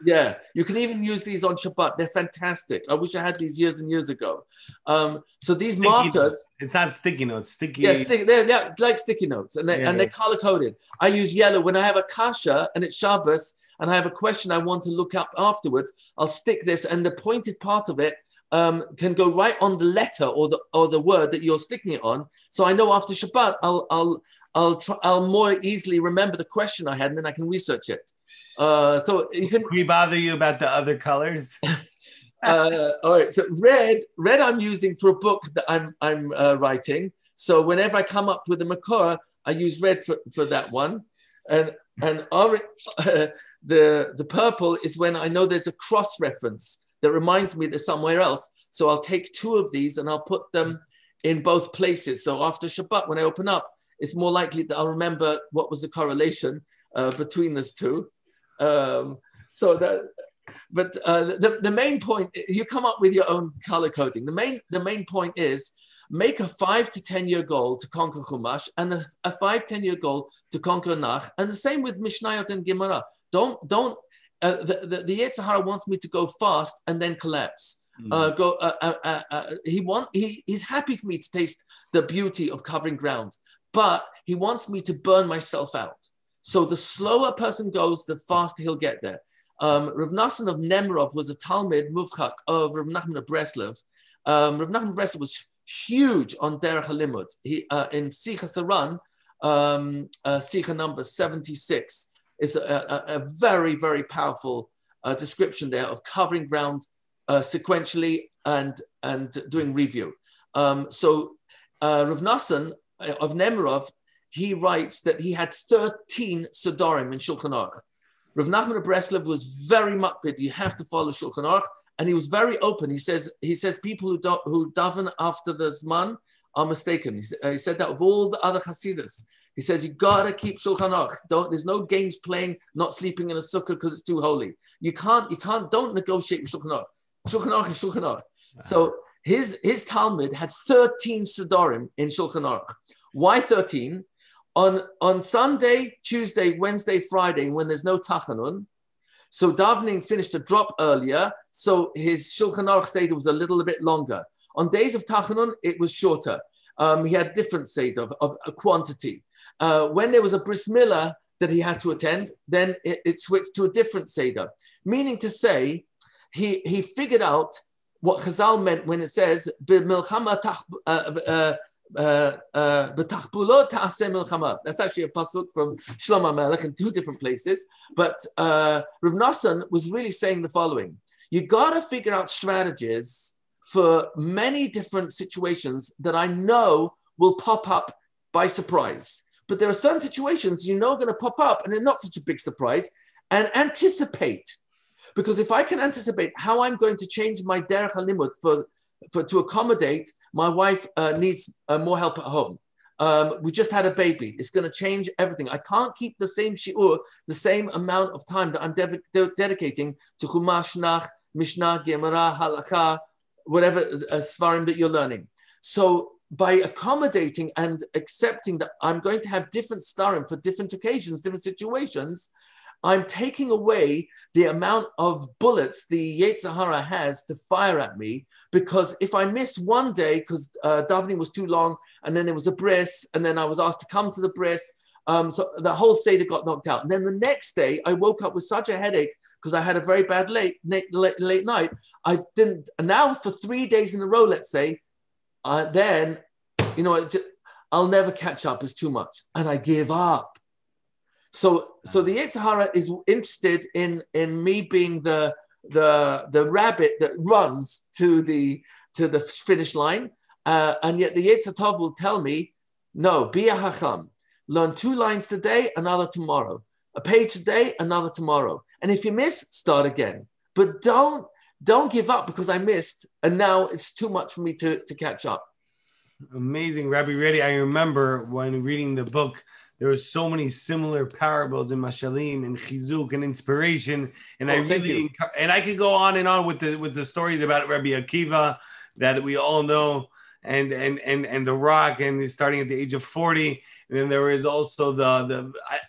S2: yeah, you can even use these on Shabbat. They're fantastic. I wish I had these years and years ago. So these sticky markers.
S1: Notes. It's not sticky notes. Sticky.
S2: Yeah, they're like sticky notes, and they're color coded. I use yellow when I have a kasha and it's Shabbos, and I have a question I want to look up afterwards. I'll stick this, and the pointed part of it can go right on the letter or the word that you're sticking it on. So I know after Shabbat, I'll more easily remember the question I had, and then I can research it. So you can.
S1: We bother you about the other colors?
S2: All right. So red I'm using for a book that I'm writing. So whenever I come up with a makor, I use red for that one, and orange, the purple is when I know there's a cross reference that reminds me there's somewhere else. So I'll take 2 of these and I'll put them in both places. So after Shabbat, when I open up, it's more likely that I'll remember what was the correlation between those two. But the main point, you come up with your own color coding. The main point is make a 5 to 10 year goal to conquer Chumash and a 5-10 year goal to conquer Nach. And the same with Mishnayot and Gemara. The Yetzer Hara wants me to go fast and then collapse. He's happy for me to taste the beauty of covering ground, but he wants me to burn myself out. So the slower a person goes, the faster he'll get there. Rav Nassan of Nemirov was a Talmid Muvchak of Rav Nachman of Breslov. Rav Nachman of Breslov was huge on Derech HaLimud. He in Sicha Saran, Sicha number 76, is a very, very powerful description there of covering ground sequentially and doing review. So Rav Nassan of Nemirov, he writes that he had 13 Sidorim in Shulchan Aruch. Rav Nachman of Breslov was very makpid. You have to follow Shulchan Aruch, and he was very open. He says people who daven after the Zman are mistaken. He said that of all the other Hasidus. He says you gotta keep Shulchan Aruch. There's no games playing, not sleeping in a sukkah because it's too holy. Don't negotiate with Shulchan Aruch. Shulchan Aruch is Shulchan Aruch. So his Talmud had 13 Sidorim in Shulchan Aruch. Why 13? On Sunday, Tuesday, Wednesday, Friday, when there's no Tachanun, so davening finished a drop earlier, so his Shulchan Aruch Seder was a little bit longer. On days of Tachanun, it was shorter. He had different Seder of a quantity. When there was a bris milah that he had to attend, then it switched to a different Seder. Meaning to say, he figured out what Chazal meant when it says, that's actually a pasuk from Shlomo Melech in 2 different places. But Rav Nassan was really saying the following: you got to figure out strategies for many different situations that I know will pop up by surprise. But there are certain situations you know are going to pop up and they're not such a big surprise, and anticipate. Because if I can anticipate how I'm going to change my derech halimud to accommodate my wife needs more help at home. We just had a baby. It's going to change everything. I can't keep the same shiur, the same amount of time that I'm dedicating to Chumash, Nach, Mishnah, Gemara, Halacha, whatever Svarim that you're learning. So by accommodating and accepting that I'm going to have different starim for different occasions, different situations, I'm taking away the amount of bullets the Yetzer Hara has to fire at me, because if I miss one day because davening was too long, and then there was a bris, and then I was asked to come to the bris, so the whole Seder got knocked out. And then the next day, I woke up with such a headache because I had a very bad late night. I didn't, and now for 3 days in a row, let's say, then, I'll never catch up. It's too much. And I give up. So the Yetzer Hara is interested in me being the rabbit that runs to the finish line, and yet the Yetzer Tov will tell me, no, be a hacham, learn 2 lines today, another tomorrow, a page today, another tomorrow, and if you miss, start again. But don't give up because I missed, and now it's too much for me to catch up.
S1: Amazing, Rabbi Rietti. I remember when reading the book, there were so many similar parables in Mashalim and Chizuk and inspiration, and I could go on and on with the stories about Rabbi Akiva that we all know, and the Rock, and starting at the age of 40. And then there is also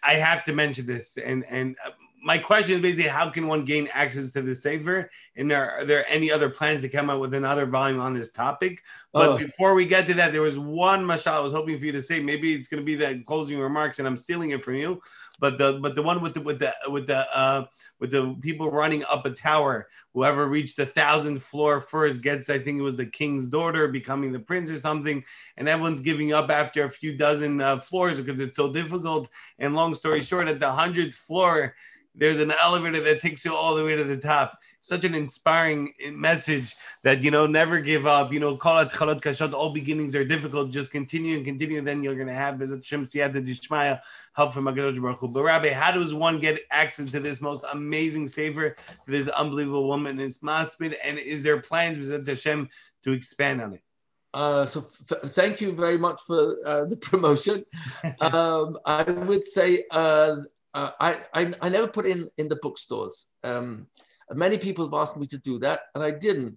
S1: I have to mention this, and my question is basically, how can one gain access to the Sefer? And are there any other plans to come out with another volume on this topic? But before we get to that, there was one mashal I was hoping for you to say. Maybe it's going to be the closing remarks, and I'm stealing it from you. But the one with the people running up a tower, whoever reached the 1,000th floor first gets, I think it was the king's daughter becoming the prince or something, and everyone's giving up after a few dozen floors because it's so difficult. And long story short, at the 100th floor, there's an elevator that takes you all the way to the top. Such an inspiring message that, never give up. Kol atchalot kashot, all beginnings are difficult. Just continue and continue. Then you're going to have B'ezrat Hashem siyata d'shmaya, help from HaKadosh Baruch Hu. But Rabbi, how does one get access to this most amazing Sefer, to this unbelievable woman in Masmid? And is there plans, B'ezrat Hashem, to expand on it?
S2: Thank you very much for the promotion. I would say I never put in the bookstores. Many people have asked me to do that, and I didn't.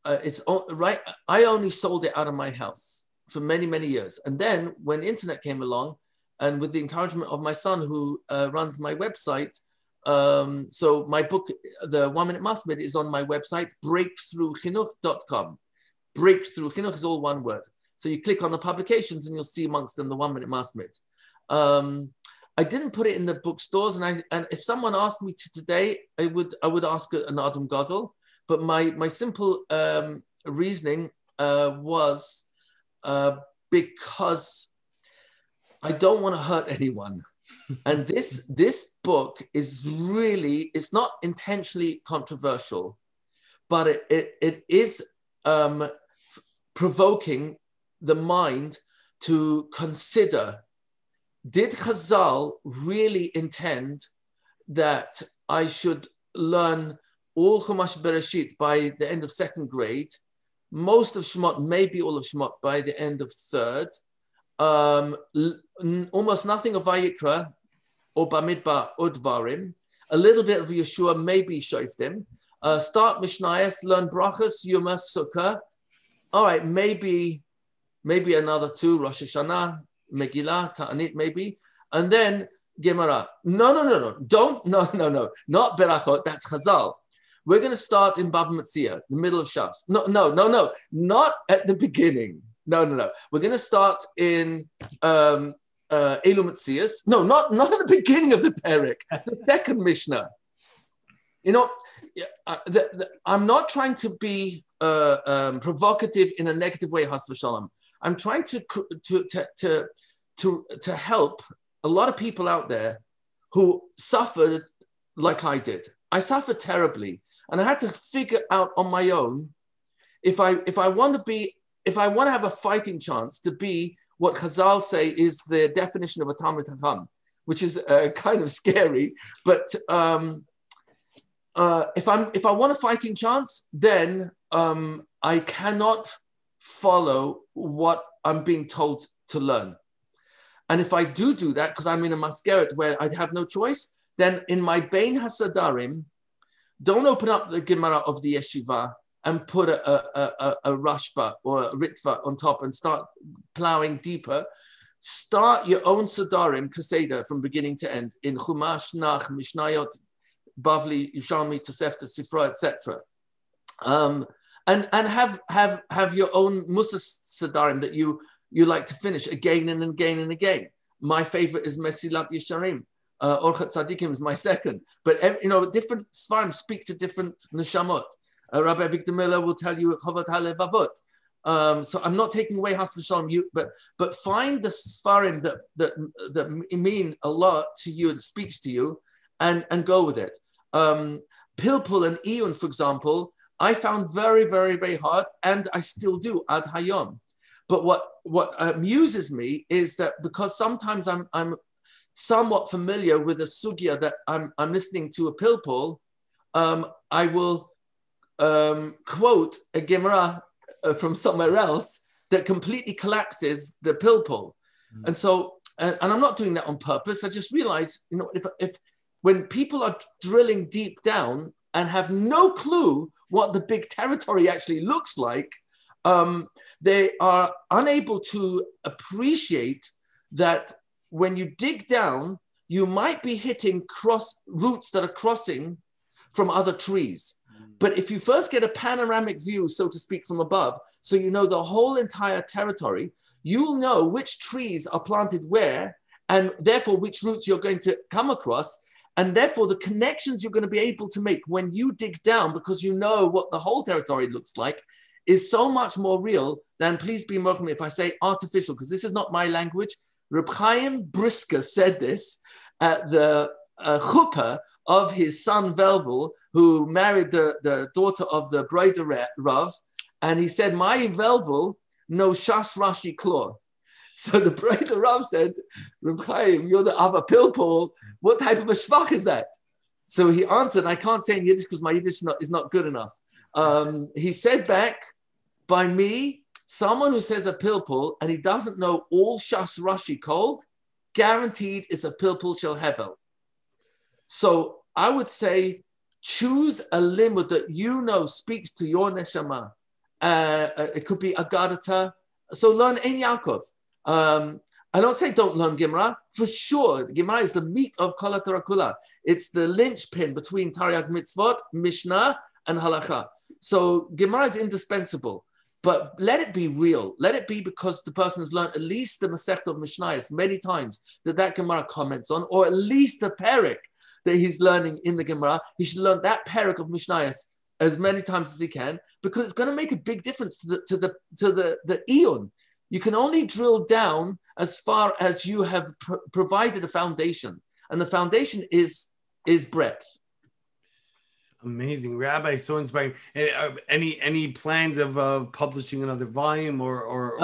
S2: It's right. I only sold it out of my house for many, many years, and then when internet came along, and with the encouragement of my son who runs my website. So my book, The 1 Minute Masmid, is on my website, breakthroughchinuch.com. Breakthrough Chinuch is all one word. So you click on the publications and you'll see amongst them the 1 Minute Masmid. I didn't put it in the bookstores, and if someone asked me to today, I would ask an Adam Gadol. But my simple reasoning was because I don't want to hurt anyone. And this book is really, it's not intentionally controversial, but it is provoking the mind to consider, did Chazal really intend that I should learn all Chumash Bereshit by the end of 2nd grade, most of Shemot, maybe all of Shemot by the end of 3rd, almost nothing of Vayikra, or Bamidbar or Dvarim, a little bit of Yeshua, maybe Shoftim, start Mishnayos, learn Brachas, Yuma, Sukkah. All right, maybe another 2, Rosh Hashanah, Megillah, Ta'anit, maybe, and then Gemara. No, not Berachot, that's Chazal. We're going to start in Bava Metzia, the middle of Shas. No, not at the beginning. No. We're going to start in Elu Metzias. No, not at the beginning of the Perek, the 2nd Mishnah. You know, I'm not trying to be provocative in a negative way, Has v'Shalom. I'm trying to help a lot of people out there who suffered like I did. I suffered terribly, and I had to figure out on my own if I want to have a fighting chance to be what Chazal say is the definition of a Talmid Chacham, which is kind of scary. But if I want a fighting chance, then I cannot follow what I'm being told to learn. And if I do that, because I'm in a maskeret where I have no choice, then in my Bein Hasadarim, don't open up the Gemara of the Yeshiva and put a Rashba or a Ritva on top and start plowing deeper. Start your own Sadarim, Kaseda, from beginning to end, in Chumash, Nach, Mishnayot, Bavli, Yushalmi, Tosefta, Sifra, etc. And have your own Musa Sadarim that you like to finish again and again and again. My favorite is Mesilat Yesharim. Orchat Tzadikim is my second. But different Sfarim speak to different neshamot. Rabbi Victor Miller will tell you Chovat HaLevavot. So I'm not taking away Has v'Shalom, but find the Sfarim that mean a lot to you and speaks to you, and go with it. Pilpul and Iyun, for example, I found very, very, very hard, and I still do ad hayom. But what amuses me is that because sometimes I'm somewhat familiar with a sugya that I'm listening to a pilpul, I will quote a Gemara from somewhere else that completely collapses the pilpul. Mm. And so, and I'm not doing that on purpose. I just realize, if when people are drilling deep down and have no clue what the big territory actually looks like, they are unable to appreciate that when you dig down, you might be hitting roots that are crossing from other trees. But if you first get a panoramic view, so to speak, from above, so you know the whole entire territory, you'll know which trees are planted where, and therefore which roots you're going to come across, and therefore the connections you're going to be able to make when you dig down, because you know what the whole territory looks like, is so much more real than, please be merciful if I say artificial, because this is not my language. Reb Chaim Brisker said this at the chuppah of his son Velvel, who married the daughter of the Breder Rav, and he said, my Velvel no Shas Rashi Klor. So the Breder Rav said, Reb Chaim, you're the Ava Pilpul, what type of a shvach is that? So he answered, I can't say in Yiddish because my Yiddish is not good enough. He said back, by me, someone who says a pilpul and he doesn't know all Shas Rashi cold, guaranteed is a pilpul shel hevel. So I would say, choose a limud that you know speaks to your neshama. It could be Agadata. So learn Ein Yaakov. I don't say don't learn Gemara. For sure, Gemara is the meat of Kol Torah Kula. It's the linchpin between Taryag Mitzvot, Mishnah, and Halacha. So Gemara is indispensable. But let it be real. Let it be because the person has learned at least the Masechta of Mishnayos many times that Gemara comments on, or at least the Perek that he's learning in the Gemara. He should learn that Perek of Mishnayos as many times as he can, because it's going to make a big difference to the Eon. You can only drill down as far as you have provided a foundation, and the foundation is breadth.
S1: Amazing, Rabbi, so inspiring. Any plans of publishing another volume or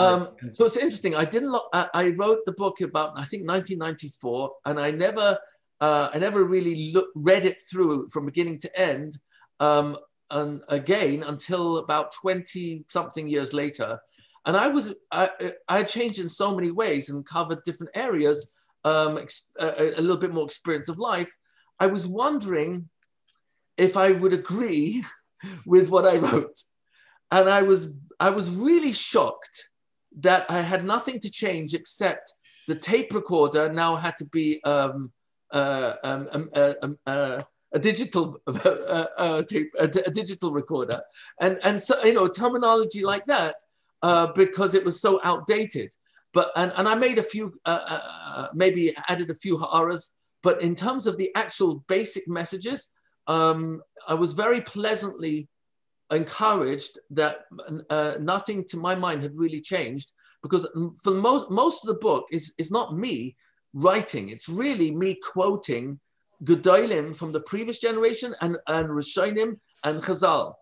S2: So it's interesting. I wrote the book about, I think, 1994, and I never really read it through from beginning to end. And again, until about 20 something years later. And I changed in so many ways and covered different areas, a little bit more experience of life. I was wondering if I would agree with what I wrote. And I was really shocked that I had nothing to change except the tape recorder now had to be a digital tape, a digital recorder, and so terminology like that, because it was so outdated. But and I made a few, maybe added a few ha'aras. But in terms of the actual basic messages, I was very pleasantly encouraged that nothing to my mind had really changed, because for most of the book is not me writing. It's really me quoting Gedolim from the previous generation and Rishonim and Chazal.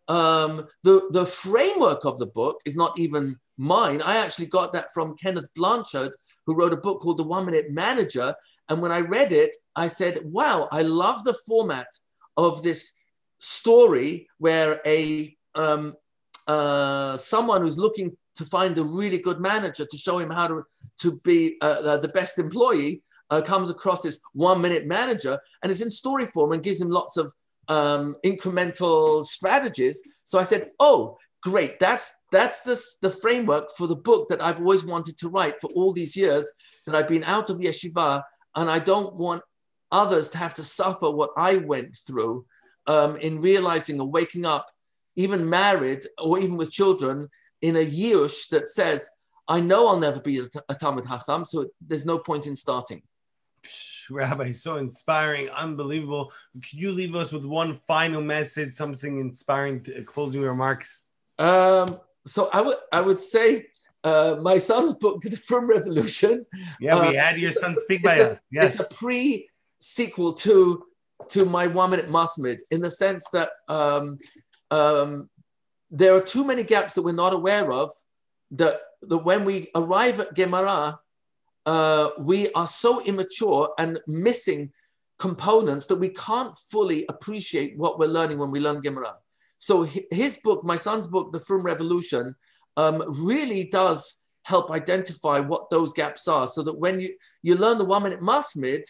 S2: The framework of the book is not even mine. I actually got that from Kenneth Blanchard, who wrote a book called The 1 Minute Manager. And when I read it, I said, wow, I love the format of this story where someone who's looking to find a really good manager to show him how to be the best employee comes across this 1 minute manager, and it's in story form and gives him lots of incremental strategies. So I said, oh, great. That's the framework for the book that I've always wanted to write for all these years that I've been out of yeshiva, and I don't want others to have to suffer what I went through in realizing or waking up, even married or even with children, in a yiush that says, I know I'll never be a Talmid Chacham, so there's no point in starting.
S1: Rabbi, so inspiring, unbelievable. Could you leave us with one final message, something inspiring, closing remarks?
S2: So I would say my son's book, The Frum Revolution.
S1: Yeah, we had your son speak by us. Yes.
S2: It's a pre-sequel to my 1 minute Masmid, in the sense that there are too many gaps that we're not aware of, that when we arrive at Gemara, we are so immature and missing components that we can't fully appreciate what we're learning when we learn Gemara. So his book, my son's book, The Frum Revolution, really does help identify what those gaps are, so that when you learn the 1 minute Masmid,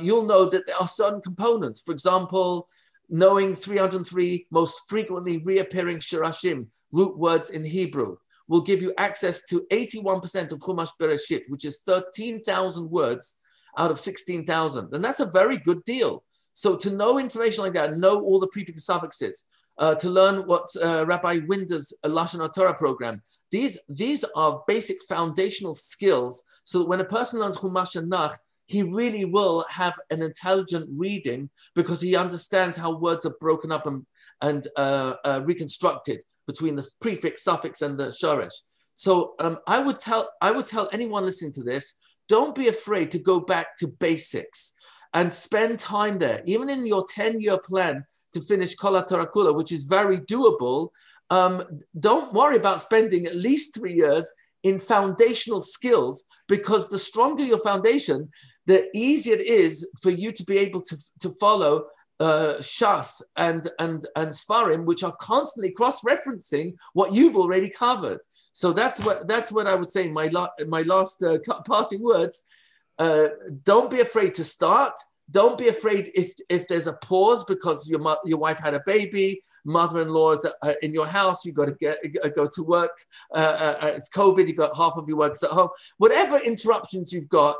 S2: you'll know that there are certain components. For example, knowing 303 most frequently reappearing shirashim, root words in Hebrew, will give you access to 81% of Chumash Bereshit, which is 13,000 words out of 16,000. And that's a very good deal. So to know information like that, know all the prefix suffixes, to learn what's Rabbi Winder's Lashon Torah program, these are basic foundational skills, so that when a person learns Chumash and Nach, he really will have an intelligent reading, because he understands how words are broken up and reconstructed between the prefix, suffix, and the shoresh. So I would tell anyone listening to this, don't be afraid to go back to basics and spend time there, even in your 10-year plan to finish Kol Torah Kula, which is very doable. Don't worry about spending at least 3 years in foundational skills, because the stronger your foundation, the easier it is for you to be able to follow Shas and Sfarim, which are constantly cross-referencing what you've already covered. So that's what I would say. My last parting words. Don't be afraid to start. Don't be afraid if there's a pause because your wife had a baby, mother-in-law is in your house, you got to go to work. It's COVID, you got half of your work's at home. Whatever interruptions you've got,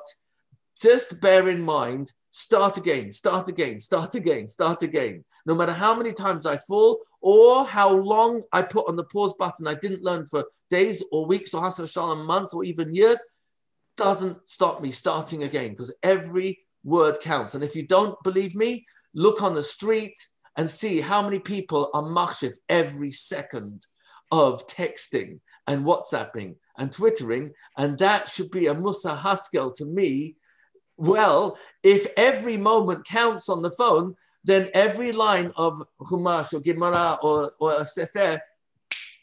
S2: just bear in mind. Start again, start again, start again, start again. No matter how many times I fall or how long I put on the pause button, I didn't learn for days or weeks or Hassan Shalom months or even years, doesn't stop me starting again because every word counts. And if you don't believe me, look on the street and see how many people are machshiv every second of texting and WhatsApping and Twittering. And that should be a Musa Haskel to me. Well, if every moment counts on the phone, then every line of Chumash or Gemara or a Sefer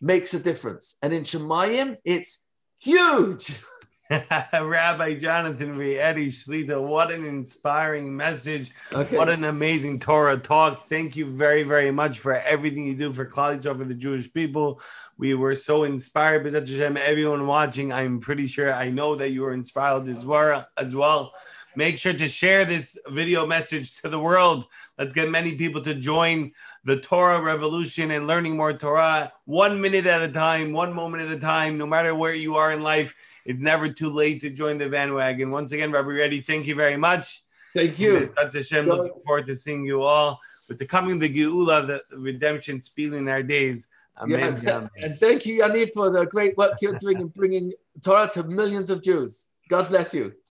S2: makes a difference. And in Shemayim, it's huge.
S1: Rabbi Jonathan Rietti Shlita, what an inspiring message. Okay. What an amazing Torah talk. Thank you very, very much for everything you do for Klal Yisrael, for the Jewish people. We were so inspired. B'ezrat Hashem, everyone watching, I'm pretty sure, I know that you were inspired as well. Make sure to share this video message to the world. Let's get many people to join the Torah revolution and learning more Torah 1 minute at a time, 1 moment at a time, no matter where you are in life. It's never too late to join the bandwagon. Once again, Rabbi Rietti, thank you very much.
S2: Thank you.
S1: Hashem, looking forward to seeing you all. With the coming of the Geula, the redemption speeding in our days. Amen.
S2: Yeah, and thank you, Yaniv, for the great work you're doing in bringing Torah to millions of Jews. God bless you.